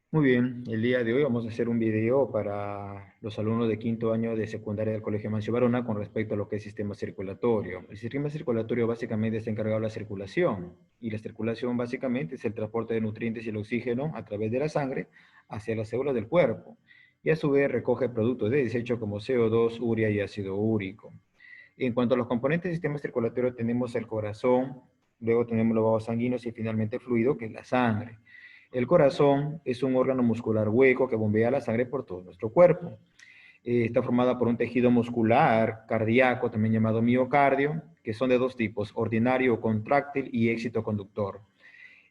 Muy bien, el día de hoy vamos a hacer un video para los alumnos de quinto año de secundaria del Colegio Mancio Varona con respecto a lo que es sistema circulatorio. El sistema circulatorio básicamente está encargado de la circulación y la circulación básicamente es el transporte de nutrientes y el oxígeno a través de la sangre hacia las células del cuerpo y a su vez recoge productos de desecho como CO2, urea y ácido úrico. En cuanto a los componentes del sistema circulatorio tenemos el corazón, luego tenemos los vasos sanguíneos y finalmente el fluido que es la sangre. El corazón es un órgano muscular hueco que bombea la sangre por todo nuestro cuerpo. Está formada por un tejido muscular cardíaco, también llamado miocardio, que son de dos tipos, ordinario o contráctil y éxito conductor.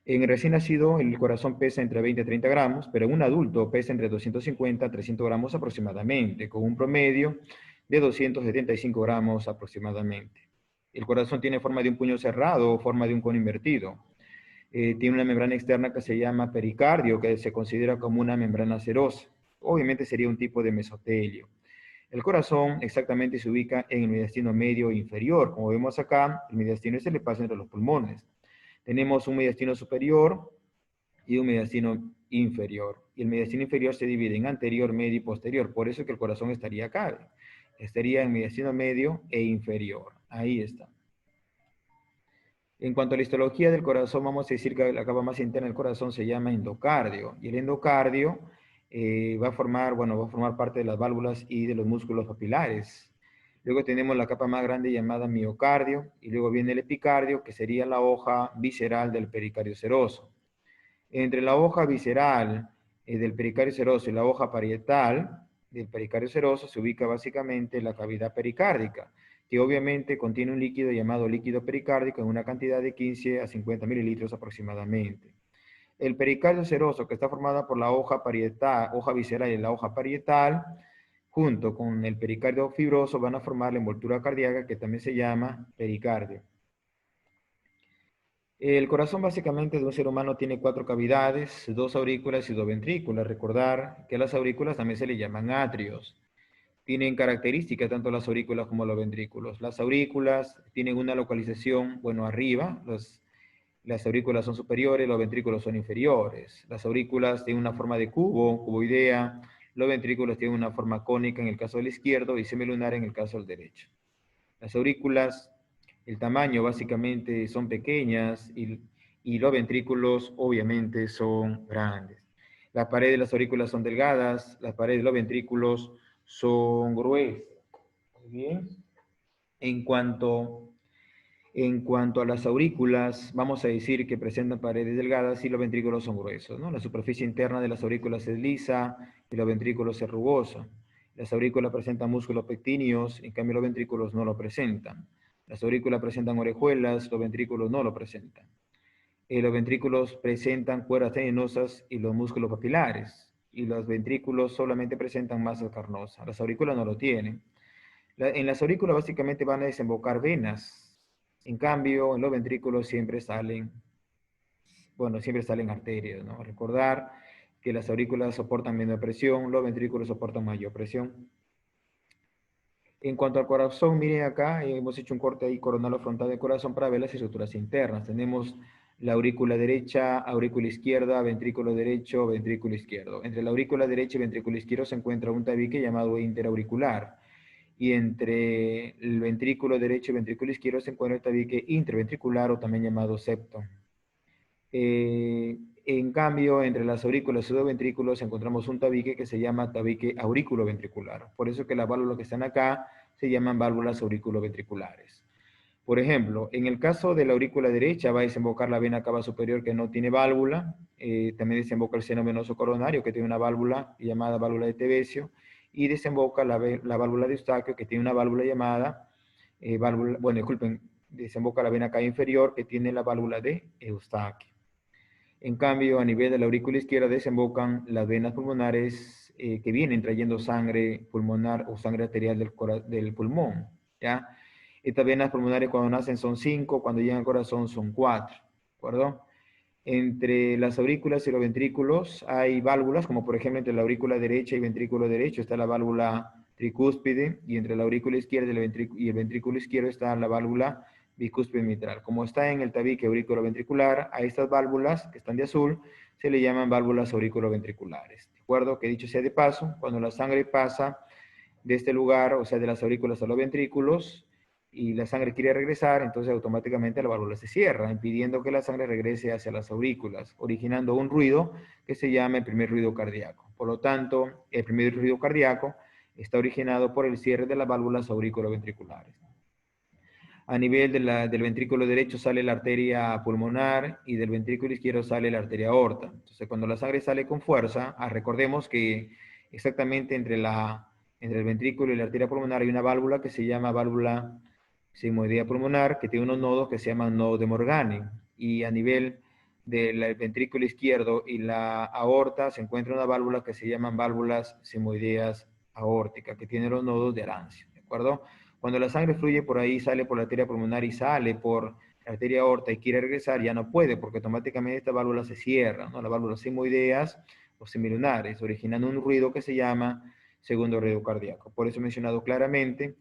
En el recién nacido, el corazón pesa entre 20 y 30 gramos, pero en un adulto pesa entre 250 a 300 gramos aproximadamente, con un promedio de 275 gramos aproximadamente. El corazón tiene forma de un puño cerrado o forma de un cono invertido. Tiene una membrana externa que se llama pericardio, que se considera como una membrana serosa. Obviamente sería un tipo de mesotelio. El corazón exactamente se ubica en el mediastino medio e inferior. Como vemos acá, el mediastino es el espacio entre los pulmones. Tenemos un mediastino superior y un mediastino inferior. Y el mediastino inferior se divide en anterior, medio y posterior. Por eso que el corazón estaría acá. Estaría en mediastino medio e inferior. Ahí está. En cuanto a la histología del corazón, vamos a decir que la capa más interna del corazón se llama endocardio. Y el endocardio va a formar parte de las válvulas y de los músculos papilares. Luego tenemos la capa más grande llamada miocardio, y luego viene el epicardio, que sería la hoja visceral del pericardio seroso. Entre la hoja visceral del pericardio seroso y la hoja parietal del pericardio seroso se ubica básicamente la cavidad pericárdica, que obviamente contiene un líquido llamado líquido pericárdico en una cantidad de 15 a 50 mililitros aproximadamente. El pericardio seroso, que está formada por la hoja parietal, hoja visceral y la hoja parietal, junto con el pericardio fibroso, van a formar la envoltura cardíaca, que también se llama pericardio. El corazón básicamente de un ser humano tiene cuatro cavidades, dos aurículas y dos ventrículas. Recordar que las aurículas también se le llaman atrios. Tienen características tanto las aurículas como los ventrículos. Las aurículas tienen una localización, bueno, arriba, las aurículas son superiores, los ventrículos son inferiores. Las aurículas tienen una forma de cubo, cuboidea, los ventrículos tienen una forma cónica en el caso del izquierdo y semilunar en el caso del derecho. Las aurículas, el tamaño básicamente son pequeñas y los ventrículos obviamente son grandes. Las paredes de las aurículas son delgadas, las paredes de los ventrículos son gruesas. Muy bien. En cuanto, en cuanto a las aurículas, vamos a decir que presentan paredes delgadas y los ventrículos son gruesos, ¿no? La superficie interna de las aurículas es lisa y los ventrículos es rugosa. Las aurículas presentan músculos pectíneos, en cambio los ventrículos no lo presentan. Las aurículas presentan orejuelas, los ventrículos no lo presentan. Los ventrículos presentan cuerdas tendinosas y los músculos papilares, y los ventrículos solamente presentan masa carnosa. Las aurículas no lo tienen. En las aurículas básicamente van a desembocar venas. En cambio, en los ventrículos siempre salen arterias, ¿no? Recordar que las aurículas soportan menor presión, los ventrículos soportan mayor presión. En cuanto al corazón, miren acá, hemos hecho un corte ahí coronal o frontal del corazón para ver las estructuras internas. Tenemos la aurícula derecha, aurícula izquierda, ventrículo derecho, ventrículo izquierdo. Entre la aurícula derecha y ventrículo izquierdo se encuentra un tabique llamado interauricular. Y entre el ventrículo derecho y el ventrículo izquierdo se encuentra el tabique interventricular o también llamado septo. En cambio, entre las aurículas y los ventrículos encontramos un tabique que se llama tabique aurículo-ventricular. Por eso que las válvulas que están acá se llaman válvulas auriculoventriculares. Por ejemplo, en el caso de la aurícula derecha va a desembocar la vena cava superior que no tiene válvula, también desemboca el seno venoso coronario que tiene una válvula llamada válvula de Tevesio, y desemboca la válvula de Eustaquio que tiene una válvula llamada, disculpen, desemboca la vena cava inferior que tiene la válvula de Eustaquio. En cambio, a nivel de la aurícula izquierda desembocan las venas pulmonares que vienen trayendo sangre pulmonar o sangre arterial del pulmón, ¿ya? Estas venas pulmonares cuando nacen son 5, cuando llegan al corazón son 4, ¿de acuerdo? Entre las aurículas y los ventrículos hay válvulas, como por ejemplo entre la aurícula derecha y ventrículo derecho está la válvula tricúspide, y entre la aurícula izquierda y el ventrículo izquierdo está la válvula bicúspide mitral. Como está en el tabique auriculoventricular, a estas válvulas que están de azul se le llaman válvulas auriculoventriculares. ¿De acuerdo? Que dicho sea de paso, cuando la sangre pasa de este lugar, o sea, de las aurículas a los ventrículos, y la sangre quiere regresar, entonces automáticamente la válvula se cierra, impidiendo que la sangre regrese hacia las aurículas, originando un ruido que se llama el primer ruido cardíaco. Por lo tanto, el primer ruido cardíaco está originado por el cierre de las válvulas auriculoventriculares. A nivel del ventrículo derecho sale la arteria pulmonar y del ventrículo izquierdo sale la arteria aorta. Entonces, cuando la sangre sale con fuerza, recordemos que exactamente entre el ventrículo y la arteria pulmonar hay una válvula que se llama válvula sigmoidea pulmonar, que tiene unos nodos que se llaman nodos de Morgani. Y a nivel del ventrículo izquierdo y la aorta se encuentra una válvula que se llaman válvulas sigmoideas aórticas, que tiene los nodos de Arancio, ¿de acuerdo? Cuando la sangre fluye por ahí, sale por la arteria pulmonar y sale por la arteria aorta y quiere regresar, ya no puede, porque automáticamente esta válvula se cierra, ¿no? Las válvulas sigmoideas o semilunares, originando un ruido que se llama segundo ruido cardíaco. Por eso he mencionado claramente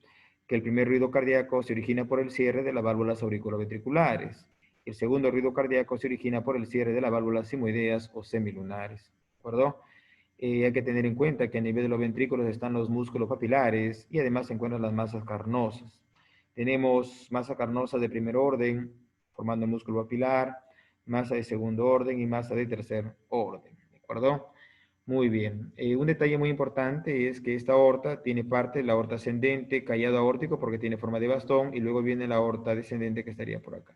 que el primer ruido cardíaco se origina por el cierre de las válvulas auriculoventriculares. El segundo ruido cardíaco se origina por el cierre de las válvulas sigmoideas o semilunares. ¿De acuerdo? Hay que tener en cuenta que a nivel de los ventrículos están los músculos papilares y además se encuentran las masas carnosas. Tenemos masa carnosa de primer orden, formando el músculo papilar, masa de segundo orden y masa de tercer orden. ¿De acuerdo? Muy bien. Un detalle muy importante es que esta aorta tiene parte de la aorta ascendente, callado aórtico porque tiene forma de bastón y luego viene la aorta descendente que estaría por acá.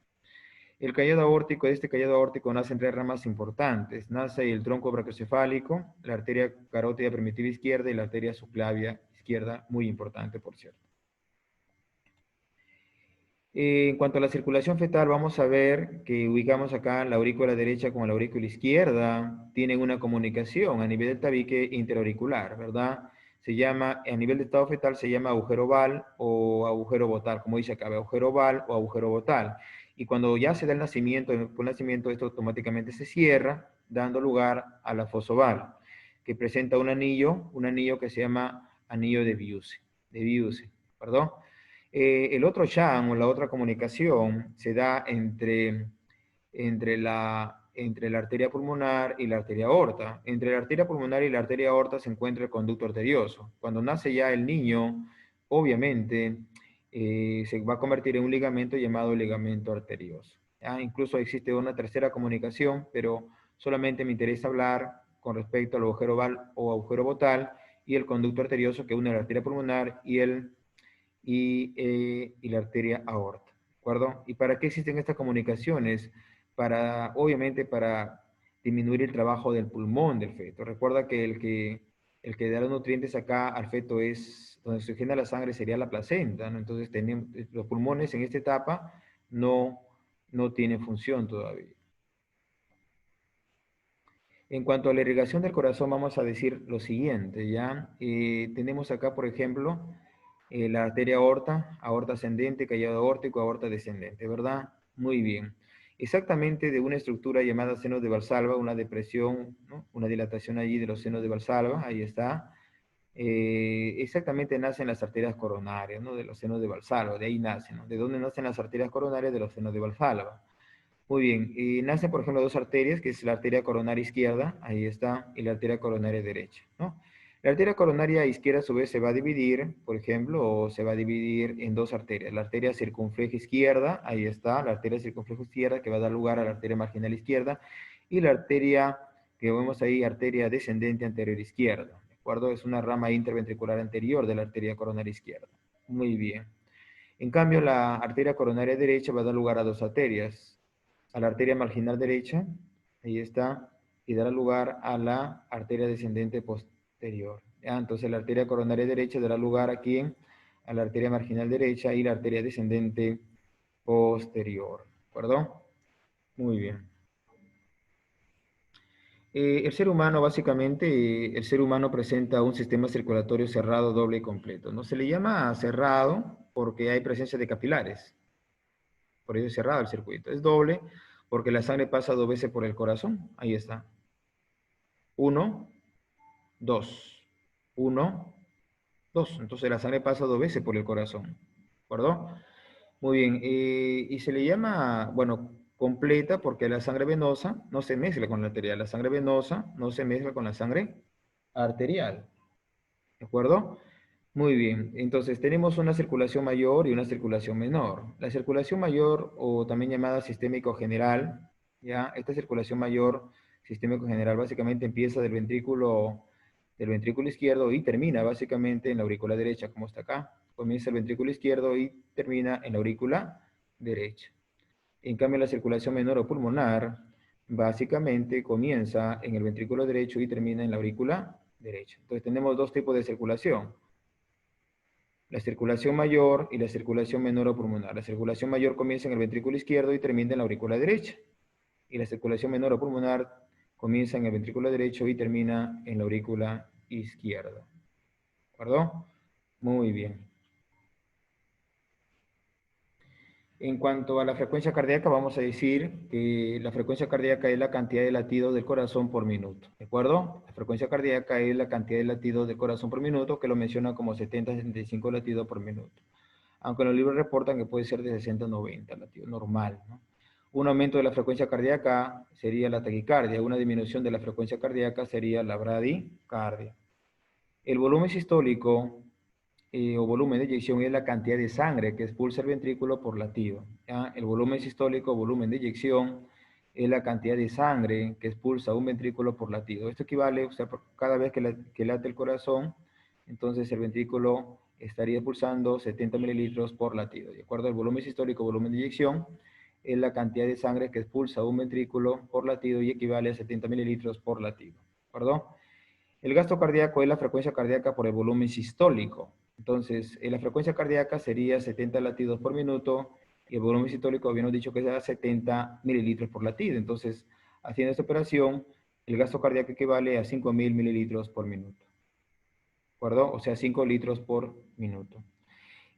El callado aórtico, de este callado aórtico nacen tres ramas importantes. Nace el tronco brachiocefálico, la arteria carótida primitiva izquierda y la arteria subclavia izquierda, muy importante, por cierto. En cuanto a la circulación fetal, vamos a ver que ubicamos acá la aurícula derecha con la aurícula izquierda, tienen una comunicación a nivel del tabique interauricular, ¿verdad? Se llama, a nivel de estado fetal se llama agujero oval o agujero botal, como dice acá, agujero oval o agujero botal. Y cuando ya se da el nacimiento, con el nacimiento esto automáticamente se cierra, dando lugar a la fosa oval, que presenta un anillo que se llama anillo de Biusse, ¿perdón? El otro channel o la otra comunicación se da entre la arteria pulmonar y la arteria aorta. Entre la arteria pulmonar y la arteria aorta se encuentra el conducto arterioso. Cuando nace ya el niño, obviamente se va a convertir en un ligamento llamado ligamento arterioso. ¿Ya? Incluso existe una tercera comunicación, pero solamente me interesa hablar con respecto al agujero oval o agujero botal y el conducto arterioso que une la arteria pulmonar y la arteria aorta, ¿de acuerdo? ¿Y para qué existen estas comunicaciones? Obviamente, para disminuir el trabajo del pulmón del feto. Recuerda que el que da los nutrientes acá al feto es, donde se oxigena la sangre sería la placenta, ¿no? Entonces, los pulmones en esta etapa no tienen función todavía. En cuanto a la irrigación del corazón, vamos a decir lo siguiente, ¿ya? Tenemos acá, por ejemplo, la arteria aorta, aorta ascendente, callado aórtico, aorta descendente, ¿verdad? Muy bien. Exactamente de una estructura llamada seno de Valsalva, una depresión, ¿no? Una dilatación allí de los senos de Valsalva, ahí está. Exactamente nacen las arterias coronarias, ¿no? De los senos de Valsalva, de ahí nacen, ¿no? ¿De dónde nacen las arterias coronarias? De los senos de Valsalva. Muy bien, y nacen, por ejemplo, dos arterias, que es la arteria coronaria izquierda, ahí está, y la arteria coronaria derecha, ¿no? La arteria coronaria izquierda, a su vez, se va a dividir, por ejemplo, o se va a dividir en dos arterias. La arteria circunfleja izquierda, ahí está, la arteria circunfleja izquierda, que va a dar lugar a la arteria marginal izquierda, y la arteria, que vemos ahí, arteria descendente anterior izquierda, ¿de acuerdo? Es una rama interventricular anterior de la arteria coronaria izquierda. Muy bien. En cambio, la arteria coronaria derecha va a dar lugar a dos arterias, a la arteria marginal derecha, ahí está, y dará lugar a la arteria descendente posterior. ¿Ya? Entonces la arteria coronaria derecha dará lugar aquí a la arteria marginal derecha y la arteria descendente posterior. ¿De acuerdo? Muy bien. El ser humano, básicamente, el ser humano presenta un sistema circulatorio cerrado, doble y completo. No se le llama cerrado porque hay presencia de capilares. Por ello es cerrado el circuito. Es doble porque la sangre pasa dos veces por el corazón. Ahí está. Uno, dos. Uno, dos. Entonces la sangre pasa dos veces por el corazón. ¿De acuerdo? Muy bien. Y se le llama, bueno, completa porque la sangre venosa no se mezcla con la arterial. La sangre venosa no se mezcla con la sangre arterial. ¿De acuerdo? Muy bien. Entonces tenemos una circulación mayor y una circulación menor. La circulación mayor, o también llamada sistémico general, ¿ya? Esta circulación mayor, sistémico general, básicamente empieza del ventrículo izquierdo y termina básicamente en la aurícula derecha, como está acá. Comienza el ventrículo izquierdo y termina en la aurícula derecha. En cambio, la circulación menor o pulmonar básicamente comienza en el ventrículo derecho y termina en la aurícula derecha. Entonces tenemos dos tipos de circulación. La circulación mayor y la circulación menor o pulmonar. La circulación mayor comienza en el ventrículo izquierdo y termina en la aurícula derecha. Y la circulación menor o pulmonar comienza en el ventrículo derecho y termina en la aurícula izquierda. ¿De acuerdo? Muy bien. En cuanto a la frecuencia cardíaca, vamos a decir que la frecuencia cardíaca es la cantidad de latidos del corazón por minuto, ¿de acuerdo? La frecuencia cardíaca es la cantidad de latidos del corazón por minuto, que lo menciona como 70-75 latidos por minuto. Aunque los libros reportan que puede ser de 60 a 90 latidos, normal, ¿no? Un aumento de la frecuencia cardíaca sería la taquicardia, una disminución de la frecuencia cardíaca sería la bradicardia. El volumen sistólico o volumen de eyección es la cantidad de sangre que expulsa el ventrículo por latido. ¿Ya? El volumen sistólico o volumen de eyección es la cantidad de sangre que expulsa un ventrículo por latido. Esto equivale, o sea, cada vez que late el corazón, entonces el ventrículo estaría expulsando 70 mililitros por latido. De acuerdo al volumen sistólico o volumen de eyección, es la cantidad de sangre que expulsa un ventrículo por latido y equivale a 70 mililitros por latido. ¿De acuerdo? El gasto cardíaco es la frecuencia cardíaca por el volumen sistólico. Entonces, la frecuencia cardíaca sería 70 latidos por minuto y el volumen sistólico habíamos dicho que era 70 mililitros por latido. Entonces, haciendo esta operación, el gasto cardíaco equivale a 5.000 mililitros por minuto. ¿De acuerdo? O sea, 5 litros por minuto.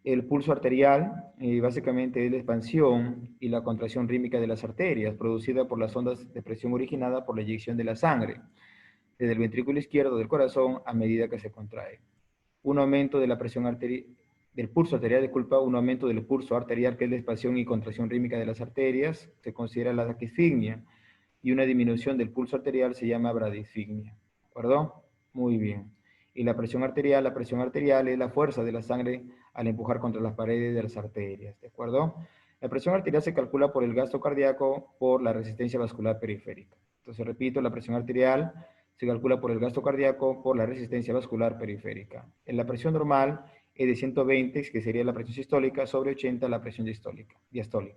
El pulso arterial básicamente es la expansión y la contracción rítmica de las arterias producida por las ondas de presión originada por la eyección de la sangre desde el ventrículo izquierdo del corazón a medida que se contrae. Un aumento de la presión arterial, del pulso arterial, disculpa, un aumento del pulso arterial, que es la expansión y contracción rítmica de las arterias, se considera la taquisfigmia, y una disminución del pulso arterial se llama bradisfigmia. ¿De acuerdo? Muy bien. Y la presión arterial es la fuerza de la sangre al empujar contra las paredes de las arterias. ¿De acuerdo? La presión arterial se calcula por el gasto cardíaco por la resistencia vascular periférica. Entonces, repito, la presión arterial se calcula por el gasto cardíaco por la resistencia vascular periférica. En la presión normal es de 120, que sería la presión sistólica, sobre 80 la presión diastólica.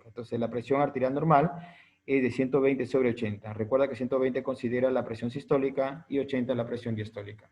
Entonces, la presión arterial normal es de 120 sobre 80. Recuerda que 120 considera la presión sistólica y 80 la presión diastólica.